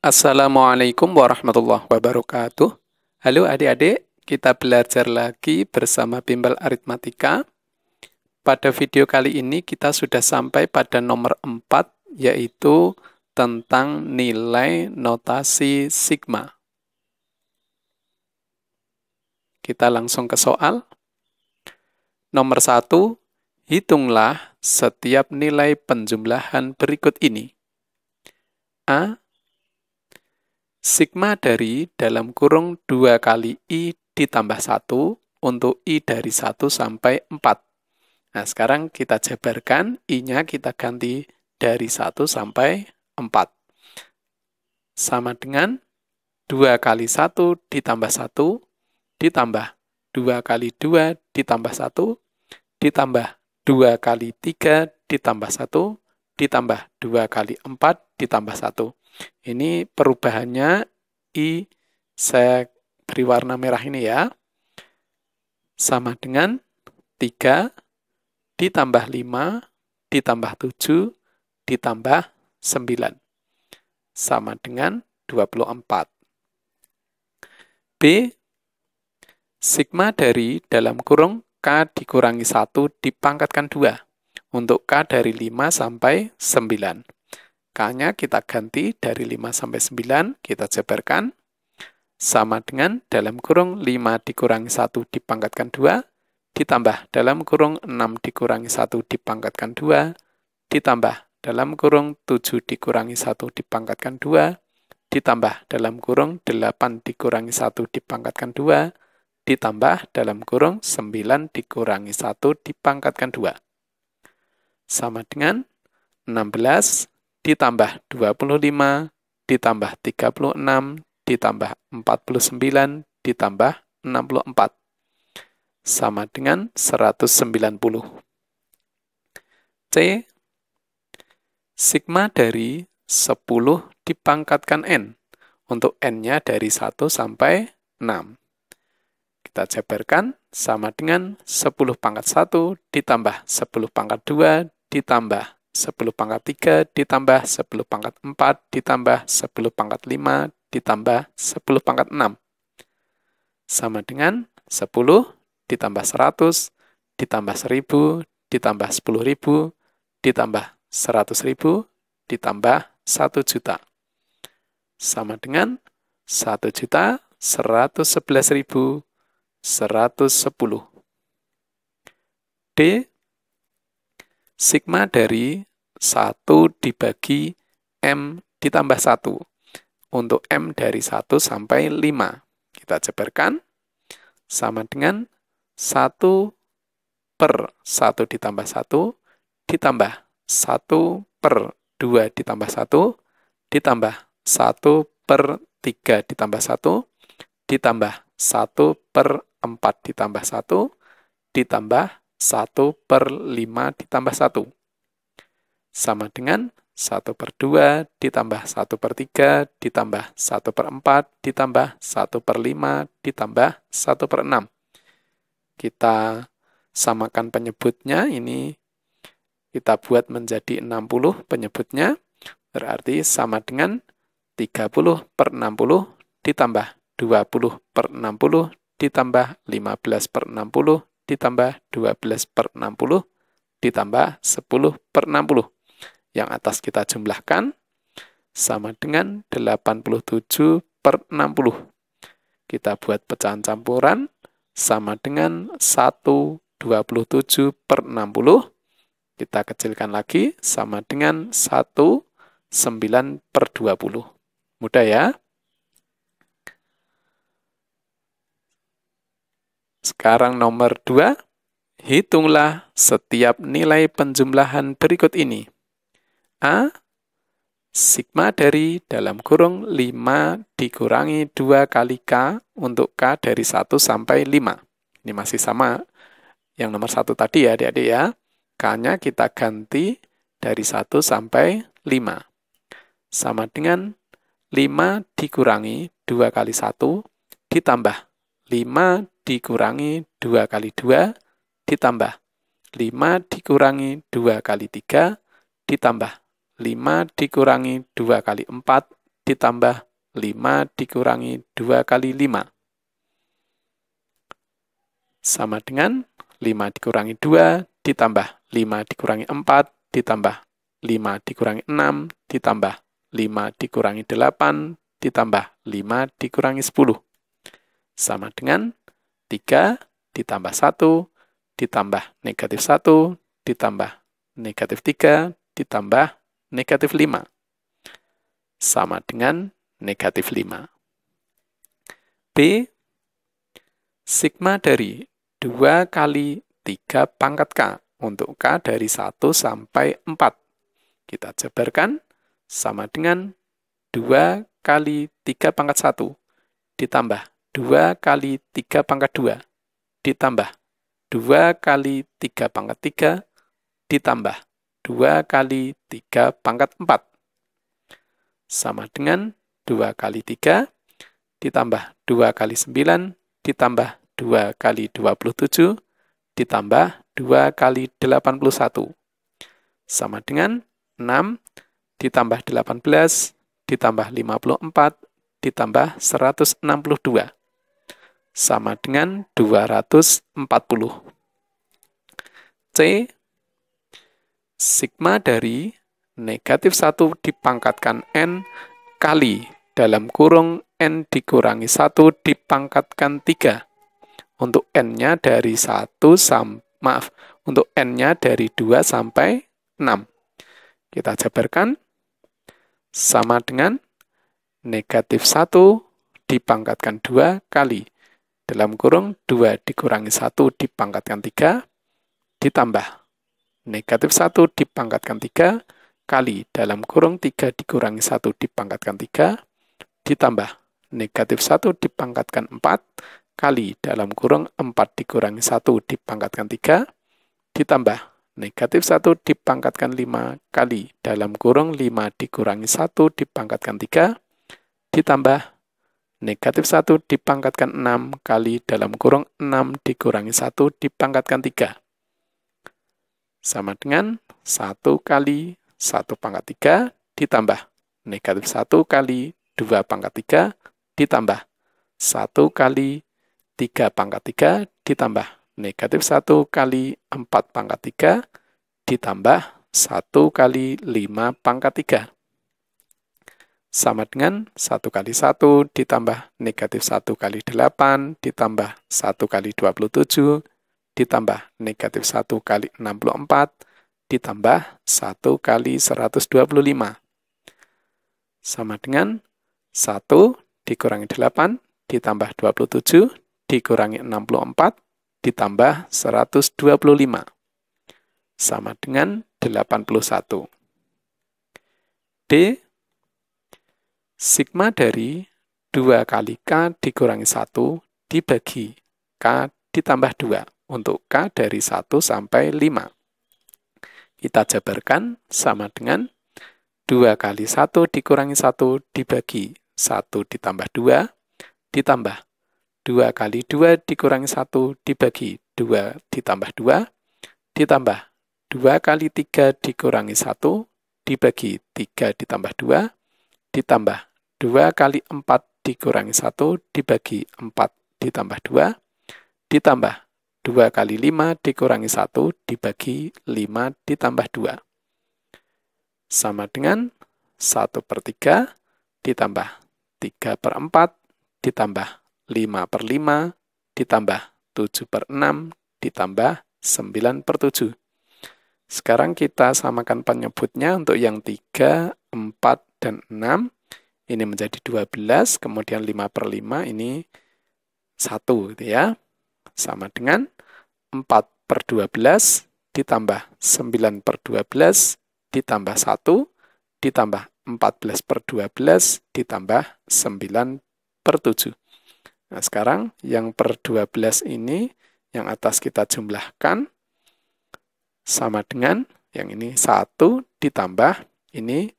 Assalamualaikum warahmatullahi wabarakatuh. Halo adik-adik, kita belajar lagi bersama Bimbel Aritmatika. Pada video kali ini kita sudah sampai pada nomor 4, yaitu tentang nilai notasi sigma. Kita langsung ke soal. Nomor 1, hitunglah setiap nilai penjumlahan berikut ini. A. Sigma dari dalam kurung 2 kali I ditambah 1 untuk I dari 1 sampai 4. Nah, sekarang kita jabarkan, I-nya kita ganti dari 1 sampai 4. Sama dengan 2 kali 1 ditambah 1, ditambah 2 kali 2 ditambah 1, ditambah 2 kali 3 ditambah 1, ditambah 2 kali 4 ditambah 1. Ini perubahannya I, saya beri warna merah ini ya. Sama dengan 3 ditambah 5 ditambah 7 ditambah 9. Sama dengan 24. B. Sigma dari dalam kurung K dikurangi 1 dipangkatkan 2 untuk K dari 5 sampai 9. K-nya kita ganti dari 5 sampai 9, kita jabarkan. Sama dengan dalam kurung 5 dikurangi 1 dipangkatkan 2, ditambah dalam kurung 6 dikurangi 1 dipangkatkan 2, ditambah dalam kurung 7 dikurangi 1 dipangkatkan 2, ditambah dalam kurung 8 dikurangi 1 dipangkatkan 2, ditambah dalam kurung 9 dikurangi 1 dipangkatkan 2. Sama dengan 16 ditambah 25, ditambah 36, ditambah 49, ditambah 64. Sama dengan 190. C. Sigma dari 10 dipangkatkan N, untuk N-nya dari 1 sampai 6. Kita jabarkan, sama dengan 10 pangkat 1 ditambah 10 pangkat 2 ditambah 10 pangkat 3 ditambah 10 pangkat 4 ditambah 10 pangkat 5 ditambah 10 pangkat 6. Sama dengan 10 ditambah 100 ditambah 1000 ditambah 10.000 ditambah 100.000 ditambah 1 juta. Sama dengan 1.111.110. D. Sigma dari 1 dibagi M ditambah 1 untuk M dari 1 sampai 5. Kita jabarkan, sama dengan 1 per 1 ditambah 1 ditambah 1 per 2 ditambah 1 ditambah 1 per 3 ditambah 1 ditambah 1 per 4 ditambah 1 ditambah 1 per 5 ditambah 1. Sama dengan 1 per 2 ditambah 1 per 3 ditambah 1 per 4 ditambah 1 per 5 ditambah 1 per 6. Kita samakan penyebutnya, ini kita buat menjadi 60 penyebutnya, berarti sama dengan 30 per 60 ditambah 20 per 60 ditambah 15 per 60 ditambah 12 per 60 ditambah 10 per 60. Yang atas kita jumlahkan, sama dengan 87 per 60. Kita buat pecahan campuran, sama dengan 127 per 60. Kita kecilkan lagi, sama dengan 9 per 20. Mudah ya? Sekarang nomor 2, hitunglah setiap nilai penjumlahan berikut ini. A. Sigma dari dalam kurung 5 dikurangi 2 kali K untuk K dari 1 sampai 5. Ini masih sama yang nomor 1 tadi ya adik-adik ya. K-nya kita ganti dari 1 sampai 5. Sama dengan 5 dikurangi 2 kali 1 ditambah 5 dikurangi 2 kali 2 ditambah 5 dikurangi 2 kali 3 ditambah 5 dikurangi 2 kali 4 ditambah 5 dikurangi 2 kali 5. Sama dengan 5 dikurangi 2 ditambah 5 dikurangi 4 ditambah 5 dikurangi 6 ditambah 5 dikurangi 8 ditambah 5 dikurangi 10. Sama dengan 3 ditambah 1 ditambah negatif 1 ditambah negatif 3 ditambah negatif 5. Sama dengan negatif 5. B. Sigma dari 2 kali 3 pangkat K untuk K dari 1 sampai 4. Kita jabarkan sama dengan 2 kali 3 pangkat 1 ditambah 2 kali 3 pangkat 2 ditambah 2 kali 3 pangkat 3 ditambah 2 kali 3 pangkat 4. Sama dengan 2 kali 3 ditambah 2 kali 9 ditambah 2 kali 27 ditambah 2 kali 81. Sama dengan 6 ditambah 18 ditambah 54 ditambah 162. Sama dengan 240. C. Sigma dari negatif 1 dipangkatkan N kali dalam kurung N dikurangi 1 dipangkatkan 3. Untuk N-nya dari 1 untuk N-nya dari 2 sampai 6. Kita jabarkan sama dengan negatif 1 dipangkatkan 2 kali dalam kurung 2 dikurangi 1 dipangkatkan 3 ditambah negatif 1 dipangkatkan 3 kali dalam kurung 3 dikurangi 1 dipangkatkan 3 ditambah negatif 1 dipangkatkan 4 kali dalam kurung 4 dikurangi 1 dipangkatkan 3 ditambah negatif 1 dipangkatkan 5 kali dalam kurung 5 dikurangi 1 dipangkatkan 3 ditambah negatif 1 dipangkatkan 6 kali dalam kurung 6 dikurangi 1 dipangkatkan 3. Sama dengan 1 kali 1 pangkat 3 ditambah negatif 1 kali 2 pangkat 3 ditambah 1 kali 3 pangkat 3 ditambah negatif 1 kali 4 pangkat 3 ditambah 1 kali 5 pangkat 3. Sama dengan 1 kali 1 ditambah negatif 1 kali 8 ditambah 1 kali 27 ditambah negatif 1 kali 64 ditambah 1 kali 125. Sama dengan 1 dikurangi 8 ditambah 27 dikurangi 64 ditambah 125. Sama dengan 81. D. Sigma dari 2 kali K dikurangi 1 dibagi K ditambah 2 untuk K dari 1 sampai 5. Kita jabarkan sama dengan 2 kali 1 dikurangi 1 dibagi 1 ditambah 2 ditambah 2 kali 2 dikurangi 1 dibagi 2 ditambah 2 ditambah 2 kali 3 dikurangi 1 dibagi 3 ditambah 2 ditambah 2 kali 4 dikurangi 1 dibagi 4 ditambah 2 ditambah 2 kali 5 dikurangi 1 dibagi 5 ditambah 2. Sama dengan 1/3 ditambah 3/4 ditambah 5/5 ditambah 7/6 ditambah 9/7. Sekarang kita samakan penyebutnya untuk yang 3, 4, dan 6. Ini menjadi 12, kemudian 5/5 ini 1 gitu ya. Sama dengan 4/12 ditambah 9/12 ditambah 1 ditambah 14/12 ditambah 9/7. Nah, sekarang yang per 12 ini yang atas kita jumlahkan sama dengan yang ini 1 ditambah ini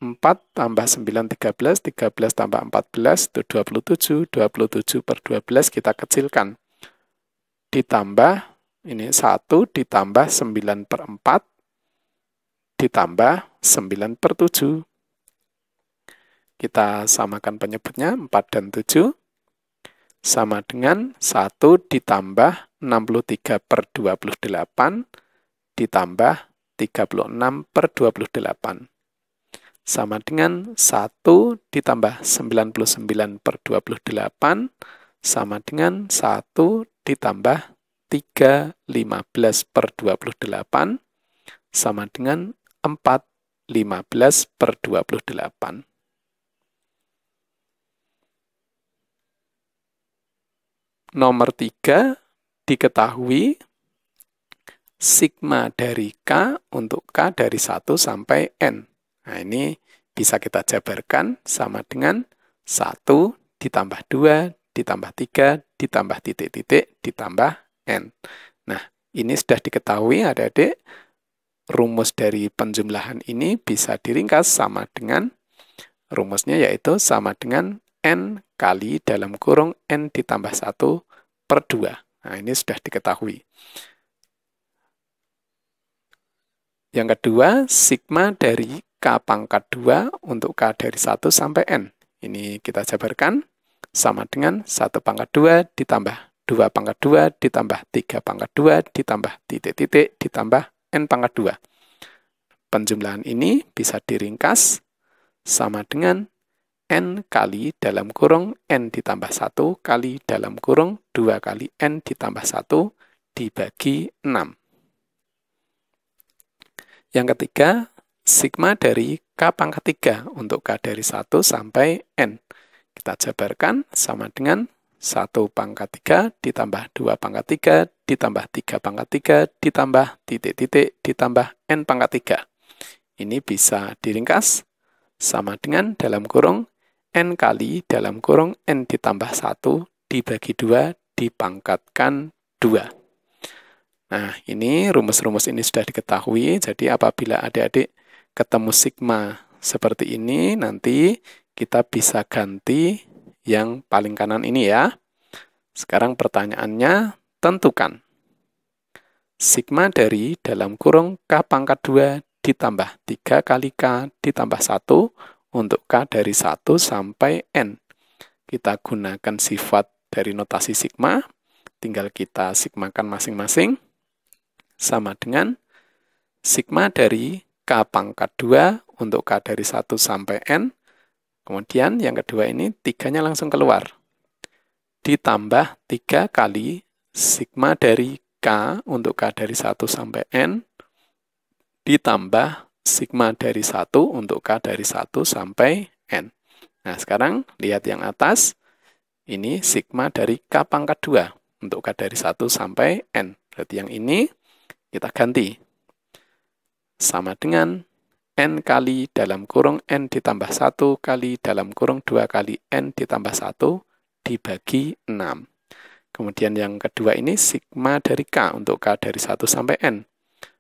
4 tambah 9, 13, 13 tambah 14, itu 27, 27/12 kita kecilkan. Ditambah, ini 1 ditambah 9/4, ditambah 9/7. kita samakan penyebutnya 4 dan 7, sama dengan 1 ditambah 63 per 28 ditambah 36 per 28. Sama dengan 1 ditambah 99 per 28, sama dengan 1 ditambah 315 per 28, sama dengan 415 per 28. Nomor 3, diketahui sigma dari K untuk K dari 1 sampai N. Nah, ini bisa kita jabarkan sama dengan 1 ditambah 2 ditambah 3 ditambah titik-titik ditambah N. Nah, ini sudah diketahui adik-adik, rumus dari penjumlahan ini bisa diringkas sama dengan rumusnya, yaitu sama dengan N kali dalam kurung N ditambah 1 per 2. Nah, ini sudah diketahui. Yang kedua, sigma dari K pangkat 2 untuk K dari 1 sampai N. Ini kita jabarkan sama dengan 1 pangkat 2 ditambah 2 pangkat 2 ditambah 3 pangkat 2 ditambah titik-titik ditambah N pangkat 2. Penjumlahan ini bisa diringkas sama dengan N kali dalam kurung N ditambah 1 kali dalam kurung 2 kali N ditambah 1 dibagi 6. Yang ketiga, sigma dari K pangkat 3 untuk K dari 1 sampai N. Kita jabarkan sama dengan 1 pangkat 3 ditambah 2 pangkat 3 ditambah 3 pangkat 3 ditambah titik-titik ditambah N pangkat 3. Ini bisa diringkas sama dengan dalam kurung N kali dalam kurung N ditambah 1 dibagi 2 dipangkatkan 2. Nah, ini rumus-rumus ini sudah diketahui, jadi apabila adik-adik ketemu sigma seperti ini, nanti kita bisa ganti yang paling kanan ini ya. Sekarang pertanyaannya, tentukan sigma dari dalam kurung K pangkat 2 ditambah 3 kali K ditambah 1 untuk K dari 1 sampai N. Kita gunakan sifat dari notasi sigma, tinggal kita sigmakan masing-masing, sama dengan sigma dari K pangkat 2 untuk K dari 1 sampai N. Kemudian yang kedua ini 3-nya langsung keluar. Ditambah 3 kali sigma dari K untuk K dari 1 sampai N. Ditambah sigma dari 1 untuk K dari 1 sampai N. Nah, sekarang lihat yang atas. Ini sigma dari K pangkat 2 untuk K dari 1 sampai N. Berarti yang ini kita ganti. Sama dengan N kali dalam kurung N ditambah 1 kali dalam kurung 2 kali N ditambah 1 dibagi 6. Kemudian yang kedua ini sigma dari K untuk K dari 1 sampai N.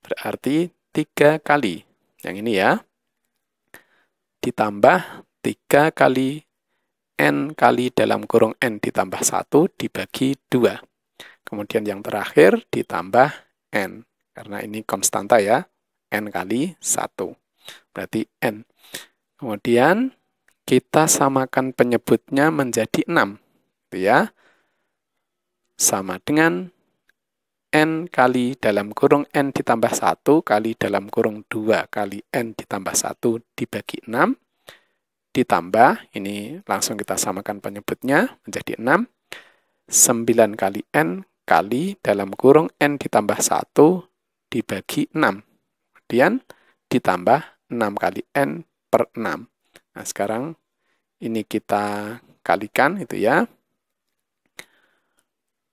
Berarti 3 kali. Yang ini ya. Ditambah 3 kali N kali dalam kurung N ditambah 1 dibagi 2. Kemudian yang terakhir ditambah N. Karena ini konstanta ya. N kali 1. Berarti N. Kemudian kita samakan penyebutnya menjadi 6. Itu ya. Sama dengan N kali dalam kurung N ditambah 1 kali dalam kurung 2 kali N ditambah 1 dibagi 6. Ditambah, ini langsung kita samakan penyebutnya menjadi 6. 9 kali N kali dalam kurung N ditambah 1 dibagi 6. Kemudian ditambah 6 kali N per 6. Nah, sekarang ini kita kalikan itu ya.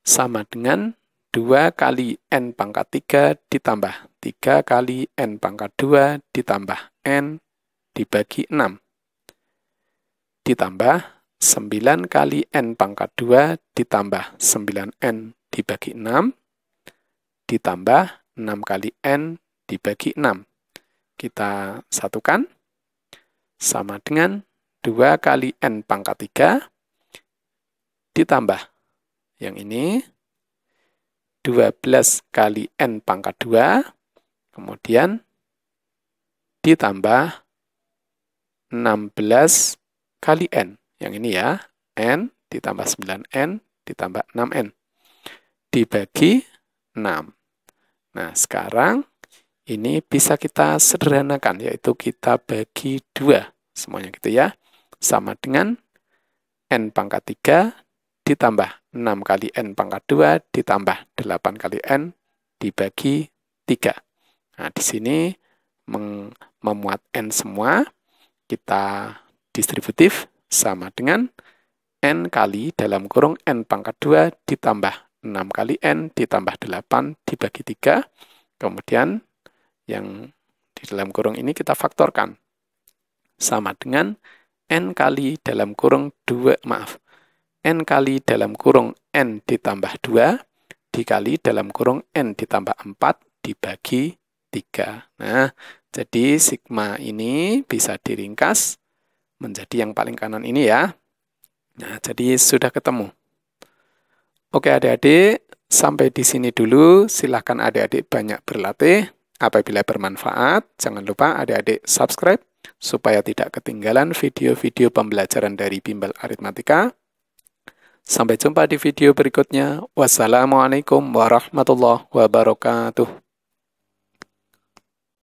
Sama dengan 2 kali N pangkat 3 ditambah 3 kali N pangkat 2 ditambah N dibagi 6. Ditambah 9 kali N pangkat 2 ditambah 9N dibagi 6. Ditambah 6 kali N dibagi 6. Kita satukan. Sama dengan 2 kali N pangkat 3 ditambah yang ini 12 kali N pangkat 2, kemudian ditambah 16 kali N. Yang ini ya, N ditambah 9N ditambah 6N. Dibagi 6. Nah, sekarang ini bisa kita sederhanakan, yaitu kita bagi 2. Semuanya gitu ya. Sama dengan N pangkat 3 ditambah 6 kali N pangkat 2 ditambah 8 kali N dibagi 3. Nah, di sini memuat N semua, kita distributif sama dengan N kali dalam kurung N pangkat 2 ditambah 6 kali N ditambah 8 dibagi 3. Kemudian yang di dalam kurung ini kita faktorkan. Sama dengan N kali dalam kurung N kali dalam kurung N ditambah 2 dikali dalam kurung N ditambah 4 dibagi 3. Nah, jadi sigma ini bisa diringkas menjadi yang paling kanan ini ya. Nah, jadi sudah ketemu. Oke adik-adik, sampai di sini dulu. Silahkan adik-adik banyak berlatih. Apabila bermanfaat, jangan lupa adik-adik subscribe supaya tidak ketinggalan video-video pembelajaran dari Bimbel Aritmatika. Sampai jumpa di video berikutnya. Wassalamualaikum warahmatullahi wabarakatuh.